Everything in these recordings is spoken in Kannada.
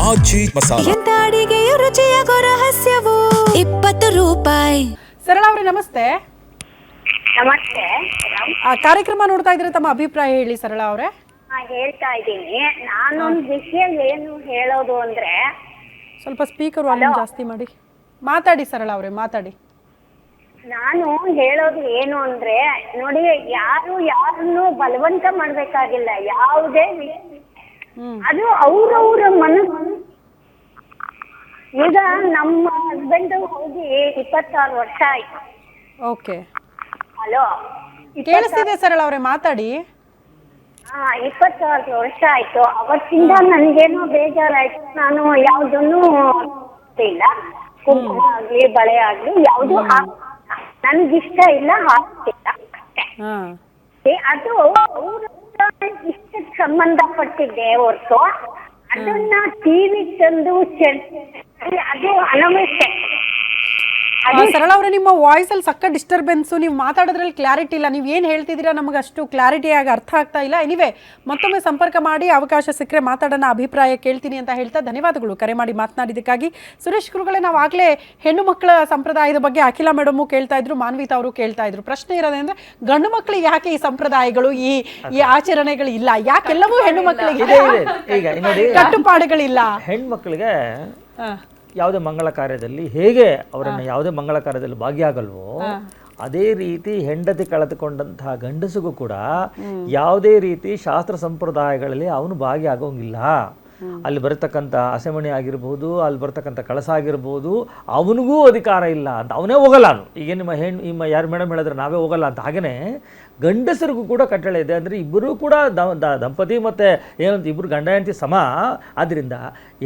ಆಚಿ ಮಸಾಲ. ಎಂತ ಅಡಿಗೆಯ ರುಚಿಯಾಗೋ ರಹಸ್ಯವು 20 ರೂಪಾಯಿ. ಸರಳ ಅವರೇ ನಮಸ್ತೆ. ನಮಸ್ತೆ. ಕಾರ್ಯಕ್ರಮ ನೋಡ್ತಾ ಇದ್ರೆ ತಮ್ಮ ಅಭಿಪ್ರಾಯ ಹೇಳಿ ಸರಳ ಅವರೇ. ಹೇಳ್ತಾ ಇದ್ದೀನಿ. ನಾನೊಂದು ವಿಷಯ ಏನು ಹೇಳೋದು ಅಂದ್ರೆ, ಸ್ವಲ್ಪ ಸ್ಪೀಕರ್ ವಾಲ್ಯೂಮ್ ಜಾಸ್ತಿ ಮಾಡಿ ಮಾತಾಡಿ ಸರಳ ಅವರೇ, ಮಾತಾಡಿ. ನಾನು ಹೇಳೋದು ಏನು ಅಂದ್ರೆ, ನೋಡಿ, ಯಾರನ್ನು ಬಲವಂತ ಮಾಡ್ಬೇಕಾಗಿಲ್ಲ. ಯಾವುದೇ ಅದು ಅವ್ರವ್ರ ಮನಸ್ಸು. ಈಗ ನಮ್ಮ ಹಸ್ಬೆಂಡ್ ಹೋಗಿ 26 ವರ್ಷ ಆಯ್ತು. ಓಕೆ, ಹಲೋ, ಕೇಳಿಸ್ತಿದೆ ಸರಳ ಅವರೇ, ಮಾತಾಡಿ. 26 ವರ್ಷ ಆಯ್ತು. ಅವತ್ತಿಂದ ನನ್ಗೇನೋ ಬೇಜಾರಾಯ್ತು. ನಾನು ಯಾವ್ದನ್ನು ಇಲ್ಲ, ಕುಂಕುಮ ಆಗ್ಲಿ ಬಳೆ ಆಗ್ಲಿ ಯಾವ್ದು ನನ್ಗಿಷ್ಟ ಇಲ್ಲ, ಹಾಕ್ತಿಲ್ಲ. ಅದು ಅವ್ರ ಇಷ್ಟಕ್ಕೆ ಸಂಬಂಧಪಟ್ಟಿದ್ದೆ ಹೊರತು ಅದನ್ನ ಟಿವಿ ತಂದು ಅದು ಅನವಶ್ಯಕ. ಸರಳ ಅವರೇ, ನಿಮ್ಮ ವಾಯ್ಸ್ ಅಲ್ಲಿ ಸಕ್ಕ ಡಿಸ್ಟರ್ಬೆನ್ಸ್, ನೀವು ಮಾತಾಡೋದ್ರಲ್ಲಿ ಕ್ಲಾರಿಟಿ ಇಲ್ಲ. ನೀವು ಏನು ಹೇಳ್ತಿದ್ದೀರಾ ನಮಗೆ ಅಷ್ಟು ಕ್ಲಾರಿಟಿಯಾಗಿ ಅರ್ಥ ಆಗ್ತಾ ಇಲ್ಲ. ಎನಿವೆ, ಮತ್ತೊಮ್ಮೆ ಸಂಪರ್ಕ ಮಾಡಿ, ಅವಕಾಶ ಸಿಕ್ಕರೆ ಮಾತಾಡೋಣ, ಅಭಿಪ್ರಾಯ ಕೇಳ್ತೀನಿ ಅಂತ ಹೇಳ್ತಾ ಧನ್ಯವಾದಗಳು ಕರೆ ಮಾಡಿ ಮಾತನಾಡಿದ್ದಕ್ಕಾಗಿ. ಸುರೇಶ್ ಗುರುಗಳೇ, ನಾವು ಆಗಲೇ ಹೆಣ್ಣು ಮಕ್ಕಳ ಸಂಪ್ರದಾಯದ ಬಗ್ಗೆ ಅಖಿಲ ಮೇಡಮು ಕೇಳ್ತಾ ಇದ್ರು, ಮಾನ್ವಿತಾ ಅವರು ಕೇಳ್ತಾ ಇದ್ರು. ಪ್ರಶ್ನೆ ಇರೋದಂದ್ರೆ, ಗಂಡು ಮಕ್ಕಳಿಗೆ ಯಾಕೆ ಈ ಸಂಪ್ರದಾಯಗಳು, ಈ ಆಚರಣೆಗಳು ಇಲ್ಲ? ಯಾಕೆಲ್ಲವೂ ಹೆಣ್ಣು ಮಕ್ಕಳಿಗೆ ಕಟ್ಟುಪಾಡುಗಳಿಲ್ಲ? ಹೆಣ್ಮಕ್ಳಿಗೆ ಯಾವುದೇ ಮಂಗಳ ಕಾರ್ಯದಲ್ಲಿ ಹೇಗೆ ಅವರನ್ನು ಯಾವುದೇ ಮಂಗಳ ಕಾರ್ಯದಲ್ಲಿ ಭಾಗಿಯಾಗಲ್ವೋ, ಅದೇ ರೀತಿ ಹೆಂಡತಿ ಕಳೆದುಕೊಂಡಂತಹ ಗಂಡಸಿಗೂ ಕೂಡ ಯಾವುದೇ ರೀತಿ ಶಾಸ್ತ್ರ ಸಂಪ್ರದಾಯಗಳಲ್ಲಿ ಅವನು ಭಾಗಿಯಾಗೋಂಗಿಲ್ಲ. ಅಲ್ಲಿ ಬರತಕ್ಕಂಥ ಹಸೆಮಣೆ ಆಗಿರ್ಬೋದು, ಅಲ್ಲಿ ಬರ್ತಕ್ಕಂಥ ಕಳಸ ಆಗಿರ್ಬೋದು, ಅವನಿಗೂ ಅಧಿಕಾರ ಇಲ್ಲ ಅಂತ, ಅವನೇ ಹೋಗಲ್ಲ. ಈಗ ನಿಮ್ಮ ಯಾರು ಮೇಡಮ್ ಹೇಳಿದ್ರೆ ನಾವೇ ಹೋಗಲ್ಲ ಅಂತ. ಹಾಗೆಯೇ ಗಂಡಸರಿಗೂ ಕೂಡ ಕಟ್ಟಳೆ ಇದೆ. ಅಂದರೆ ಇಬ್ಬರೂ ಕೂಡ ದಂಪತಿ ಮತ್ತು ಏನಂತ ಇಬ್ಬರು ಗಂಡ ಹೆಂಡತಿ ಸಮ. ಆದ್ದರಿಂದ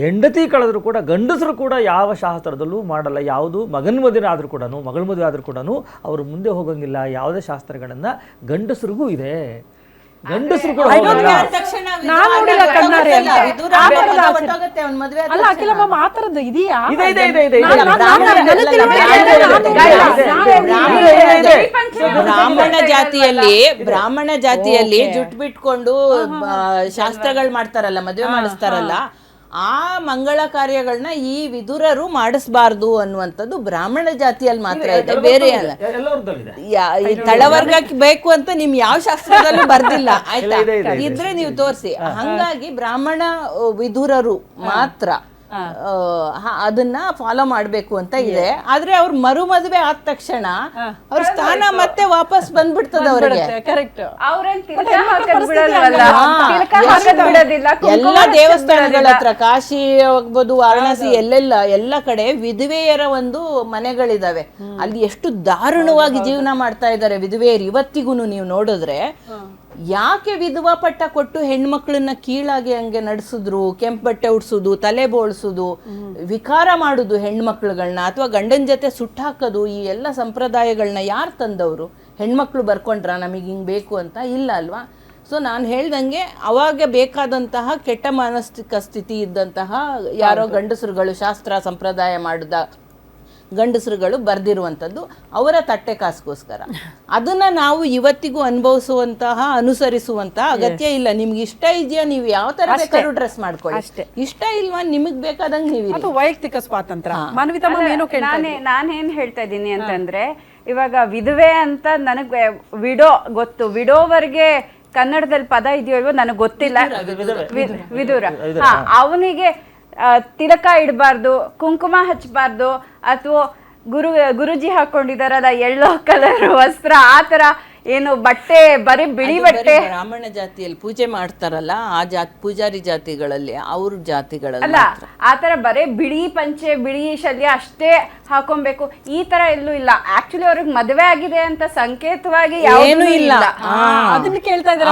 ಹೆಂಡತಿ ಕಳೆದರೂ ಕೂಡ ಗಂಡಸರು ಕೂಡ ಯಾವ ಶಾಸ್ತ್ರದಲ್ಲೂ ಮಾಡಲ್ಲ. ಯಾವುದು ಮಗನ ಮದುವೆ ಆದರೂ ಕೂಡ, ಮಗಳ ಮದುವೆ ಆದರೂ ಕೂಡ ಅವರು ಮುಂದೆ ಹೋಗೋಂಗಿಲ್ಲ. ಯಾವುದೇ ಶಾಸ್ತ್ರಗಳನ್ನು ಗಂಡಸರಿಗೂ ಇದೆ. ಗಂಡಸರು ಕೂಡ ಬ್ರಾಹ್ಮಣ ಜಾತಿಯಲ್ಲಿ ಜುಟ್ಟು ಬಿಟ್ಕೊಂಡು ಶಾಸ್ತ್ರಗಳು ಮಾಡ್ತಾರಲ್ಲ, ಮದುವೆ ಮಾಡಿಸ್ತಾರಲ್ಲ, ಆ ಮಂಗಳ ಕಾರ್ಯಗಳನ್ನ ಈ ವಿದುರರು ಮಾಡಿಸಬಾರ್ದು ಅನ್ನುವಂಥದ್ದು ಬ್ರಾಹ್ಮಣ ಜಾತಿಯಲ್ಲಿ ಮಾತ್ರ ಇದೆ, ಬೇರೆ ಅಲ್ಲ. ತಳವರ್ಗಕ್ಕೆ ಬೇಕು ಅಂತ ನಿಮ್ ಯಾವ ಶಾಸ್ತ್ರದಲ್ಲೂ ಬರ್ದಿಲ್ಲ, ಆಯ್ತಾ? ಇದ್ರೆ ನೀವು ತೋರಿಸಿ. ಹಂಗಾಗಿ ಬ್ರಾಹ್ಮಣ ವಿದುರರು ಮಾತ್ರ ಅದನ್ನ ಫಾಲೋ ಮಾಡ್ಬೇಕು ಅಂತ ಇದೆ. ಆದ್ರೆ ಅವ್ರ ಮರು ಮದುವೆ ಆದ ತಕ್ಷಣ ಅವ್ರ ಸ್ಥಾನ ಮತ್ತೆ ವಾಪಸ್ ಬಂದ್ಬಿಡ್ತದ ಅವ್ರಿಗೆ. ಎಲ್ಲ ದೇವಸ್ಥಾನಗಳ ಹತ್ರ, ಕಾಶಿ ಆಗ್ಬೋದು, ವಾರಣಾಸಿ, ಎಲ್ಲ ಕಡೆ ವಿಧವೆಯರ ಒಂದು ಮನೆಗಳಿದಾವೆ. ಅಲ್ಲಿ ಎಷ್ಟು ದಾರುಣವಾಗಿ ಜೀವನ ಮಾಡ್ತಾ ಇದ್ದಾರೆ ವಿಧವೆಯರು ಇವತ್ತಿಗೂ. ನೀವು ನೋಡಿದ್ರೆ ಯಾಕೆ ವಿಧವಾ ಪಟ್ಟ ಕೊಟ್ಟು ಹೆಣ್ಮಕ್ಳನ್ನ ಕೀಳಾಗಿ ಹಂಗೆ ನಡೆಸಿದ್ರು, ಕೆಂಪು ಬಟ್ಟೆ ಉಡ್ಸೋದು, ತಲೆ ಬೋಳ್ಸೋದು, ವಿಕಾರ ಮಾಡುದು ಹೆಣ್ಮಕ್ಳುಗಳನ್ನ, ಅಥವಾ ಗಂಡನ ಜೊತೆ ಸುಟ್ಟಾಕೋದು, ಈ ಎಲ್ಲ ಸಂಪ್ರದಾಯಗಳನ್ನ ಯಾರು ತಂದವರು? ಹೆಣ್ಮಕ್ಳು ಬರ್ಕೊಂಡ್ರ ನಮಗೆ ಹಿಂಗೆ ಬೇಕು ಅಂತ? ಇಲ್ಲ ಅಲ್ವಾ? ಸೊ ನಾನು ಹೇಳ್ದಂಗೆ ಅವಾಗ ಬೇಕಾದಂತಹ ಕೆಟ್ಟ ಮಾನಸಿಕ ಸ್ಥಿತಿ ಇದ್ದಂತಹ ಯಾರೋ ಗಂಡಸರುಗಳು, ಶಾಸ್ತ್ರ ಸಂಪ್ರದಾಯ ಮಾಡಿದ ಗಂಡಸರುಗಳು ಬರ್ದಿರುವಂಥದ್ದು ಅವರ ತಟ್ಟೆ ಕಾಸ್ಗೋಸ್ಕರ. ಅದನ್ನ ನಾವು ಇವತ್ತಿಗೂ ಅನುಸರಿಸುವಂತಹ ಅಗತ್ಯ ಇಲ್ಲ. ನಿಮ್ಗೆ ಇಷ್ಟ ಇದೆಯಾ, ನೀವು ಯಾವ ತರ ಬೇಕಾದ್ರೂ ಡ್ರೆಸ್ ಮಾಡ್ಕೊಳ್ಳಿ. ಇಷ್ಟ ಇಲ್ವಾ, ನಿಮಗ್ ಬೇಕಾದಂಗೆ ನೀವು ವೈಯಕ್ತಿಕ ಸ್ವಾತಂತ್ರ್ಯ. ನಾನೇನ್ ಹೇಳ್ತಾ ಇದ್ದೀನಿ ಅಂತಂದ್ರೆ, ಇವಾಗ ವಿಧವೆ ಅಂತ ನನಗೆ ವಿಡೋ ಗೊತ್ತು. ವಿಡೋವರ್ಗೆ ಕನ್ನಡದಲ್ಲಿ ಪದ ಇದೆಯೋ ಇಲ್ವೋ ನನಗೆ ಗೊತ್ತಿಲ್ಲ. ವಿದುರ, ಅವನಿಗೆ ತಿಲಕ ಇಡಬಾರ್ದು, ಕುಂಕುಮ ಹಚ್ಚಬಾರ್ದು, ಅಥವಾ ಗುರುಜಿ ಹಾಕೊಂಡಿದಾರಲ್ಲ ಯೆಲ್ಲೋ ಕಲರ್ ವಸ್ತ್ರ, ಆತರ ಏನು ಬಟ್ಟೆ, ಬರೀ ಬಿಳಿ ಬಟ್ಟೆ. ಬ್ರಾಹ್ಮಣ ಜಾತಿಯಲ್ಲಿ ಪೂಜೆ ಮಾಡ್ತಾರಲ್ಲ, ಆ ಪೂಜಾರಿ ಜಾತಿಗಳಲ್ಲಿ, ಅವ್ರ ಜಾತಿಗಳಲ್ಲಿ ಅಲ್ಲ, ಆತರ ಬರೀ ಬಿಳಿ ಪಂಚೆ, ಬಿಳಿ ಶಲ್ಯ ಅಷ್ಟೇ ಹಾಕೊಬೇಕು, ಈ ತರ ಎಲ್ಲೂ ಇಲ್ಲ. ಆಕ್ಚುಲಿ ಅವ್ರಿಗೆ ಮದುವೆ ಆಗಿದೆ ಅಂತ ಸಂಕೇತವಾಗಿ ಏನೂ ಇಲ್ಲ. ಅದನ್ನ ಕೇಳ್ತಾ ಇದ್ದಾರೆ.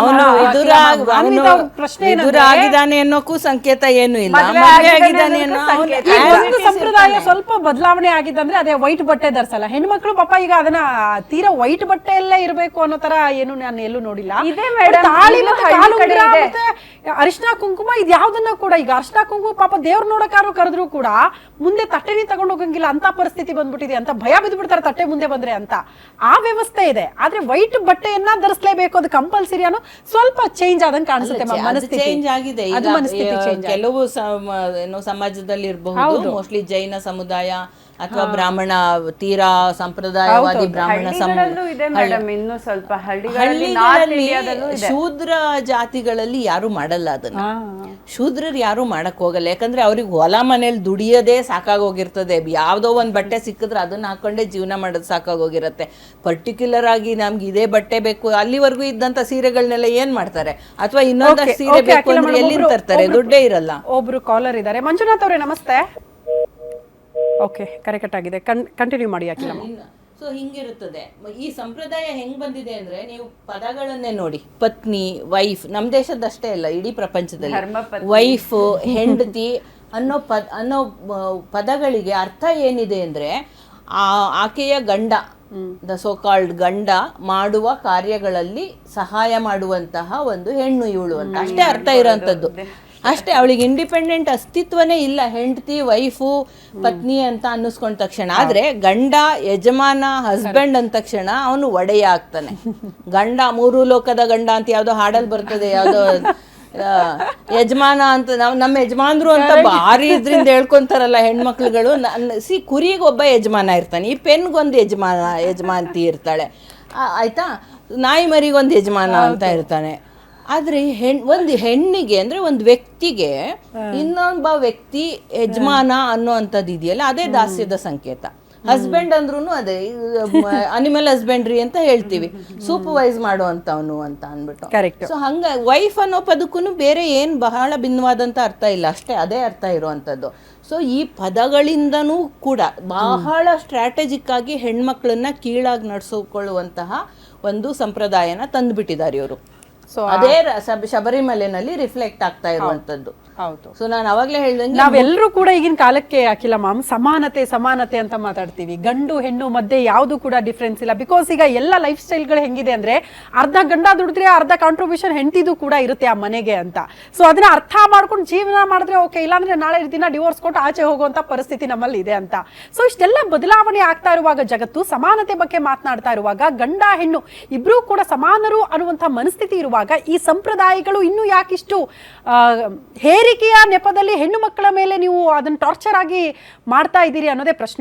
ಆಗಿದ್ದಾನೆ ಅನ್ನೋಕ್ಕೂ ಸಂಕೇತ ಏನು ಇಲ್ಲ. ಸಂಪ್ರದಾಯ ಸ್ವಲ್ಪ ಬದಲಾವಣೆ ಆಗಿದ್ದಂದ್ರೆ ಅದೇ ವೈಟ್ ಬಟ್ಟೆ ಧರಿಸಲ್ಲ ಹೆಣ್ಮಕ್ಳು. ಪಾಪ ಈಗ ಅದನ್ನ ತೀರಾ ವೈಟ್ ಬಟ್ಟೆ ಎಲ್ಲ ಇರಬೇಕು ಅನ್ನೋ ತರ ಏನು ನಾನು ಎಲ್ಲೂ ನೋಡಿಲ್ಲ. ಇದೆ madam, ತಾಳಿ ಇಲ್ಲೂ ಮತ್ತೆ ಹಳ್ಳಿ ಕಾಲು ಕಡೆ ಉಂಗುರ ಇದೆ. ಮತ್ತೆ ಅರಿಶಿನ ಕುಂಕುಮ ಇದು ಯಾವ್ದನ್ನ ಕೂಡ ಈಗ ಅರಿಶಿನ ಕುಂಕುಮ ಪಾಪ ದೇವ್ರ ನೋಡಕ್ಕಾರು ಕರೆದ್ರು ಕೂಡ ಮುಂದೆ ತಟ್ಟೆನಿ ತಗೊಂಡು ಹೋಗಂಗಿಲ್ಲ ಅಂತ ಪರಿಸ್ಥಿತಿ ಬಂದ್ಬಿಟ್ಟಿದೆ ಅಂತ ಭಯ ಬಿದ್ಬಿಡ್ತಾರೆ ತಟ್ಟೆ ಮುಂದೆ ಬಂದ್ರೆ ಅಂತ. ಆ ವ್ಯವಸ್ಥೆ ಇದೆ. ಆದ್ರೆ ವೈಟ್ ಬಟ್ಟೆಯನ್ನ ಧರಿಸಲೇಬೇಕು ಅದು ಕಂಪಲ್ಸರಿ ಅನ್ನೋ ಸ್ವಲ್ಪ ಚೇಂಜ್ ಆದಂಗೆ ಕಾಣಿಸುತ್ತೆ ಮನಸ್ಥಿತಿ. ಚೇಂಜ್ ಆಗಿದೆ ಈಗ. ಅದು ಮನಸ್ಥಿತಿ change ಆಗಿದೆ. ಕೆಲವು ಏನೋ ಸಮಾಜದಲ್ಲಿ ಇರಬಹುದು, ಮೋಸ್ಟ್ಲಿ ಜೈನ ಸಮುದಾಯ ಅಥವಾ ಬ್ರಾಹ್ಮಣ ತೀರಾ ಸಂಪ್ರದಾಯವಾದಿ ಬ್ರಾಹ್ಮಣ ಹಳ್ಳಿಗಳಲ್ಲೂ ಇದೆ ಮೇಡಮ್, ಇನ್ನು ಸ್ವಲ್ಪ ಹಳ್ಳಿಗಳಲ್ಲಿ ನಾರ್ತ್ ಹಳ್ಳಿಗಳಲ್ಲಿ ಇಂಡಿಯಾದಲ್ಲೂ ಇದೆ. ಶೂದ್ರ ಜಾತಿಗಳಲ್ಲಿ ಯಾರು ಮಾಡಲ್ಲ ಅದನ್ನ. ಶೂದ್ರರು ಯಾರು ಮಾಡಕ್ ಹೋಗಲ್ಲ, ಯಾಕಂದ್ರೆ ಅವ್ರಿಗೆ ಹೊಲ ಮನೇಲಿ ದುಡಿಯೋದೇ ಸಾಕಾಗೋಗಿರ್ತದೆ. ಯಾವ್ದೋ ಒಂದ್ ಬಟ್ಟೆ ಸಿಕ್ಕಿದ್ರೆ ಅದನ್ನ ಹಾಕೊಂಡೇ ಜೀವನ ಮಾಡೋದು ಸಾಕಾಗೋಗಿರತ್ತೆ. ಪರ್ಟಿಕ್ಯುಲರ್ ಆಗಿ ನಮ್ಗೆ ಇದೇ ಬಟ್ಟೆ ಬೇಕು, ಅಲ್ಲಿವರೆಗೂ ಇದ್ದಂತ ಸೀರೆಗಳನ್ನೆಲ್ಲ ಏನ್ ಮಾಡ್ತಾರೆ? ಅಥವಾ ಇನ್ನೊಂದಷ್ಟು ಸೀರೆ ಬೇಕು ಅಂದ್ರೆ ಎಲ್ಲಿಂದ ತರ್ತಾರೆ? ದುಡ್ಡೇ ಇರಲ್ಲ. ಒಬ್ರು ಕಾಲರ್ ಇದ್ದಾರೆ. ಮಂಜುನಾಥ್ ಅವರೇ ನಮಸ್ತೆ. ಓಕೆ, ಕರೆ ಕಟ್ ಆಗಿದೆ. ಕಂಟಿನ್ಯೂ ಮಾಡಿ ಅಖಿಲಮ್ಮ. ಸೊ ಹಿಂಗಿರುತ್ತದೆ. ಈ ಸಂಪ್ರದಾಯ ಹೆಂಗ್ ಬಂದಿದೆ ಅಂದ್ರೆ, ನೀವು ಪದಗಳನ್ನೇ ನೋಡಿ. ಪತ್ನಿ, ವೈಫ್, ನಮ್ಮ ದೇಶದಷ್ಟೇ ಅಲ್ಲ, ಇಡೀ ಪ್ರಪಂಚದಲ್ಲಿ ವೈಫ್, ಹೆಂಡತಿ ಅನ್ನೋ ಪದಗಳಿಗೆ ಅರ್ಥ ಏನಿದೆ ಅಂದ್ರೆ, ಆಕೆಯ ಗಂಡ, ದ ಸೋ ಕಾಲ್ಡ್ ಗಂಡ ಮಾಡುವ ಕಾರ್ಯಗಳಲ್ಲಿ ಸಹಾಯ ಮಾಡುವಂತಹ ಒಂದು ಹೆಣ್ಣು ಇವಳು ಅಂತ ಅಷ್ಟೇ ಅರ್ಥ ಇರೋಂಥದ್ದು. ಅಷ್ಟೇ. ಅವಳಿಗೆ ಇಂಡಿಪೆಂಡೆಂಟ್ ಅಸ್ತಿತ್ವನೇ ಇಲ್ಲ. ಹೆಂಡತಿ, ವೈಫು, ಪತ್ನಿ ಅಂತ ಅನ್ನಿಸ್ಕೊಂಡ ತಕ್ಷಣ. ಆದ್ರೆ ಗಂಡ, ಯಜಮಾನ, ಹಸ್ಬೆಂಡ್ ಅಂದ ತಕ್ಷಣ ಅವನು ಒಡೆಯ ಆಗ್ತಾನೆ. ಗಂಡ, ಮೂರು ಲೋಕದ ಗಂಡ ಅಂತ ಯಾವ್ದೋ ಹಾಡಲ್ಲಿ ಬರ್ತದೆ, ಯಾವ್ದೋ ಯಜಮಾನ ಅಂತ. ನಮ್ಮ ಯಜಮಾನ್ರು ಅಂತ ಭಾರಿ ಇದ್ರಿಂದ ಹೇಳ್ಕೊಂತಾರಲ್ಲ ಹೆಣ್ಮಕ್ಳುಗಳು. ಕುರಿಗೆ ಒಬ್ಬ ಯಜಮಾನ ಇರ್ತಾನೆ, ಈ ಪೆನ್ಗೊಂದು ಯಜಮಾನತಿ ಇರ್ತಾಳೆ, ಆಯ್ತಾ? ನಾಯಿ ಮರಿಗೊಂದು ಯಜಮಾನ ಅಂತ ಇರ್ತಾನೆ. ಆದ್ರೆ ಒಂದು ಹೆಣ್ಣಿಗೆ ಅಂದ್ರೆ ಒಂದು ವ್ಯಕ್ತಿಗೆ ಇನ್ನೊಬ್ಬ ವ್ಯಕ್ತಿ ಯಜಮಾನ ಅನ್ನೋಂಥದ್ದು ಇದೆಯಲ್ಲ, ಅದೇ ದಾಸ್ಯದ ಸಂಕೇತ. ಹಸ್ಬೆಂಡ್ ಅಂದ್ರೂ ಅದೇ ಅನಿಮಲ್ ಹಸ್ಬೆಂಡ್ರಿ ಅಂತ ಹೇಳ್ತೀವಿ, ಸೂಪರ್ವೈಸ್ ಮಾಡುವಂತವನು ಅಂತ ಅಂದ್ಬಿಟ್ಟು. ಸೊ ಹಂಗ ವೈಫ್ ಅನ್ನೋ ಪದಕ್ಕೂ ಬೇರೆ ಏನ್ ಬಹಳ ಭಿನ್ನವಾದಂತ ಅರ್ಥ ಇಲ್ಲ, ಅಷ್ಟೇ ಅದೇ ಅರ್ಥ ಇರುವಂತದ್ದು. ಸೊ ಈ ಪದಗಳಿಂದನೂ ಕೂಡ ಬಹಳ ಸ್ಟ್ರಾಟಜಿಕ್ ಆಗಿ ಹೆಣ್ಮಕ್ಳನ್ನ ಕೀಳಾಗಿ ನಡೆಸಿಕೊಳ್ಳುವಂತಹ ಒಂದು ಸಂಪ್ರದಾಯನ ತಂದ್ಬಿಟ್ಟಿದ್ದಾರೆ ಇವರು. ಸೊ ಅದೇ ಶಬರಿಮಲೆನಲ್ಲಿ ರಿಫ್ಲೆಕ್ಟ್ ಆಗ್ತಾ ಇರುವಂತದ್ದು. ಹೌದು. ಸೊ ನಾನು ಅವಾಗ್ಲೇ ಹೇಳ್ದಂಗೆ ನಾವೆಲ್ಲರೂ ಕೂಡ ಈಗಿನ ಕಾಲಕ್ಕೆ ಅಖಿಲ ಮ್ಯಾಮ್ ಸಮಾನತೆ ಅಂತ ಮಾತಾಡ್ತೀವಿ. ಗಂಡು ಹೆಣ್ಣು ಮಧ್ಯೆ ಯಾವುದು ಕೂಡ ಡಿಫ್ರೆನ್ಸ್ ಇಲ್ಲ. ಬಿಕಾಸ್ ಈಗ ಎಲ್ಲ ಲೈಫ್ ಸ್ಟೈಲ್ಗಳು ಹೆಂಗಿದೆ ಅಂದ್ರೆ, ಅರ್ಧ ಗಂಡ ದುಡಿದ್ರೆ ಅರ್ಧ ಕಾಂಟ್ರಿಬ್ಯೂಷನ್ ಹೆಂಡತಿದು ಕೂಡ ಇರುತ್ತೆ ಆ ಮನೆಗೆ ಅಂತ. ಸೊ ಅದನ್ನ ಅರ್ಥ ಮಾಡ್ಕೊಂಡು ಜೀವನ ಮಾಡಿದ್ರೆ ಓಕೆ, ಇಲ್ಲಾಂದ್ರೆ ನಾಳೆ ದಿನ ಡಿವೋರ್ಸ್ ಕೊಟ್ಟು ಆಚೆ ಹೋಗುವಂತ ಪರಿಸ್ಥಿತಿ ನಮ್ಮಲ್ಲಿ ಇದೆ ಅಂತ. ಸೊ ಇಷ್ಟೆಲ್ಲ ಬದಲಾವಣೆ ಆಗ್ತಾ ಇರುವಾಗ, ಜಗತ್ತು ಸಮಾನತೆ ಬಗ್ಗೆ ಮಾತನಾಡ್ತಾ ಇರುವಾಗ, ಗಂಡ ಹೆಣ್ಣು ಇಬ್ರು ಕೂಡ ಸಮಾನರು ಅನ್ನುವಂಥ ಮನಸ್ಥಿತಿ ಇರುವಾಗ, ಈ ಸಂಪ್ರದಾಯಗಳು ಇನ್ನೂ ಯಾಕಿಷ್ಟು ಹೇರಿಕೆಯ ನೆಪದಲ್ಲಿ ಹೆಣ್ಣು ಮಕ್ಕಳ ಮೇಲೆ ನೀವು ಅದನ್ನ ಟಾರ್ಚರ್ ಆಗಿ ಮಾಡ್ತಾ ಇದ್ದೀರಿ ಅನ್ನೋದೇ ಪ್ರಶ್ನೆ.